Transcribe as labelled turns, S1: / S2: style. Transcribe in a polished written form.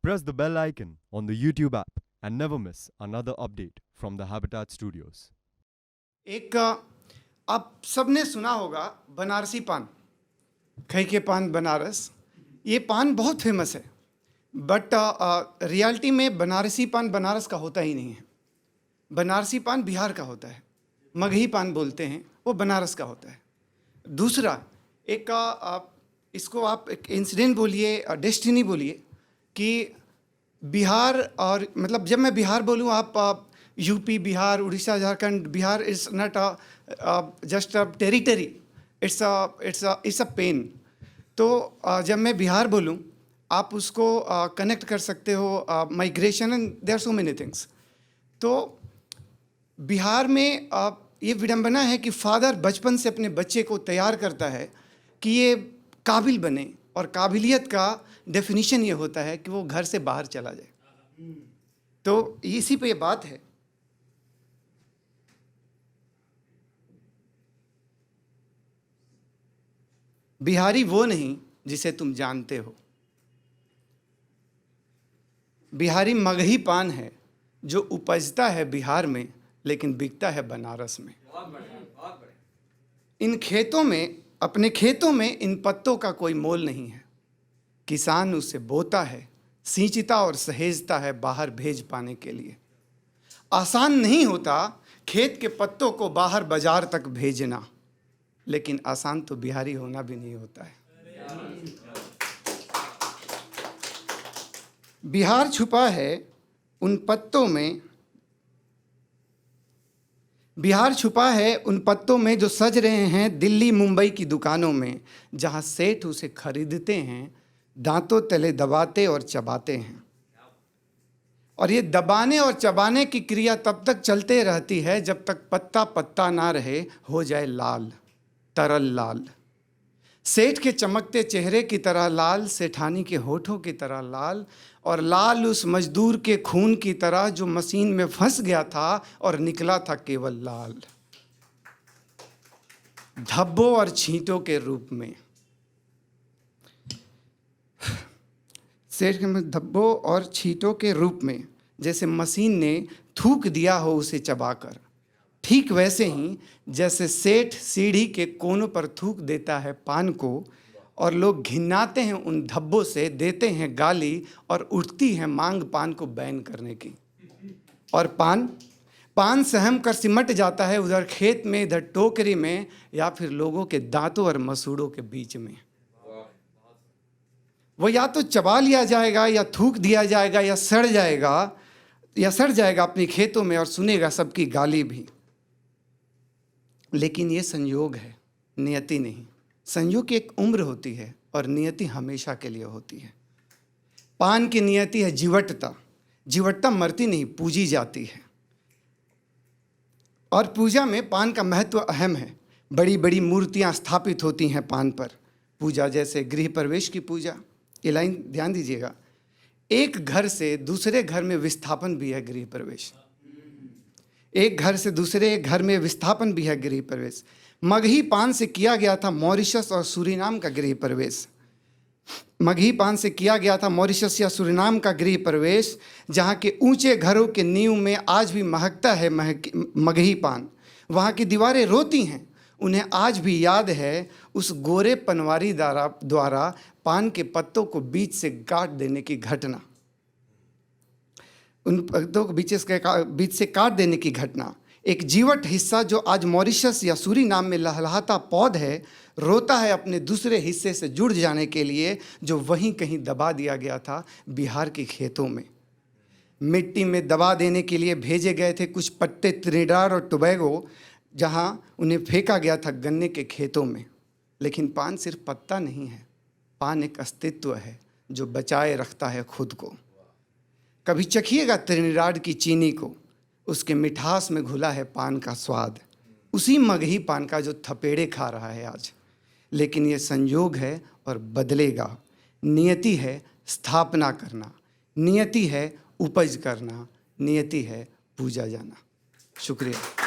S1: Press the bell icon on the YouTube app and never miss another update from the Habitat Studios.
S2: एक आप सबने सुना होगा बनारसी पान, खई के पान बनारस। ये पान बहुत फेमस है, बट रियलिटी में बनारसी पान बनारस का होता ही नहीं है। बनारसी पान बिहार का होता है, मगही पान बोलते हैं, वो बनारस का होता है। दूसरा एक इसको आप एक इंसिडेंट बोलिए, डेस्टिनी बोलिए कि बिहार और मतलब जब मैं बिहार बोलूँ, आप UP, Bihar, Orissa, Jharkhand, Bihar is not just a territory, it's a pain. तो जब मैं बिहार बोलूँ, आप उसको कनेक्ट कर सकते हो migration and there so many things. तो बिहार में ये विडंबना है कि फादर बचपन से अपने बच्चे को तैयार करता है कि ये काबिल बने, और काबिलियत का डेफिनेशन ये होता है कि वो घर से बाहर चला जाए। तो इसी पे ये बात है। बिहारी वो नहीं जिसे तुम जानते हो, बिहारी मगही पान है जो उपजता है बिहार में लेकिन बिकता है बनारस में। इन खेतों में, अपने खेतों में इन पत्तों का कोई मोल नहीं है। किसान उसे बोता है, सींचता और सहेजता है बाहर भेज पाने के लिए। आसान नहीं होता खेत के पत्तों को बाहर बाजार तक भेजना, लेकिन आसान तो बिहारी होना भी नहीं होता है। बिहार छुपा है उन पत्तों में, बिहार छुपा है उन पत्तों में जो सज रहे हैं दिल्ली मुंबई की दुकानों में, जहां सेठ उसे खरीदते हैं, दांतों तले दबाते और चबाते हैं। और ये दबाने और चबाने की क्रिया तब तक चलते रहती है जब तक पत्ता पत्ता ना रहे, हो जाए लाल, तरल लाल। सेठ के चमकते चेहरे की तरह लाल, सेठानी के होठों की तरह लाल, और लाल उस मजदूर के खून की तरह जो मशीन में फंस गया था और निकला था केवल लाल, धब्बों और छींटों के रूप में। सेठ के धब्बों और छींटों के रूप में, जैसे मशीन ने थूक दिया हो उसे चबाकर। ठीक वैसे ही जैसे सेठ सीढ़ी के कोनों पर थूक देता है पान को, और लोग घिनाते हैं उन धब्बों से, देते हैं गाली, और उठती है मांग पान को बैन करने की। और पान सहम कर सिमट जाता है उधर खेत में, इधर टोकरी में, या फिर लोगों के दांतों और मसूड़ों के बीच में। वो या तो चबा लिया जाएगा, या थूक दिया जाएगा, या सड़ जाएगा अपने खेतों में, और सुनेगा सबकी गाली भी। लेकिन ये संयोग है, नियति नहीं। संयोग की एक उम्र होती है और नियति हमेशा के लिए होती है। पान की नियति है जीवटता। जीवटता मरती नहीं, पूजी जाती है। और पूजा में पान का महत्व अहम है। बड़ी बड़ी मूर्तियां स्थापित होती हैं पान पर। पूजा जैसे गृह प्रवेश की पूजा, ये लाइन ध्यान दीजिएगा। एक घर से दूसरे घर में विस्थापन भी है गृह प्रवेश। एक घर से दूसरे घर में विस्थापन भी है गृह प्रवेश। मगही पान से किया गया था मॉरिशस और सूरीनाम का गृह प्रवेश। मगही पान से किया गया था मॉरिशस या सूरीनाम का गृह प्रवेश, जहाँ के ऊंचे घरों के नींव में आज भी महकता है मगही पान। वहाँ की दीवारें रोती हैं, उन्हें आज भी याद है उस गोरे पनवारी द्वारा पान के पत्तों को बीच से काट देने की घटना, उन पत्तों को बीच से काट देने की घटना। एक जीवट हिस्सा जो आज मॉरिशस या सूरीनाम में लहलहाता पौध है, रोता है अपने दूसरे हिस्से से जुड़ जाने के लिए, जो वहीं कहीं दबा दिया गया था बिहार के खेतों में। मिट्टी में दबा देने के लिए भेजे गए थे कुछ पत्ते त्रिनिडाद और टोबैगो, जहां उन्हें फेंका गया था गन्ने के खेतों में। लेकिन पान सिर्फ पत्ता नहीं है, पान एक अस्तित्व है जो बचाए रखता है खुद को। कभी चखिएगा त्रिनिडाद की चीनी को, उसके मिठास में घुला है पान का स्वाद, उसी मगही पान का जो थपेड़े खा रहा है आज। लेकिन ये संयोग है और बदलेगा। नियति है स्थापना करना, नियति है उपज करना, नियति है पूजा जाना। शुक्रिया।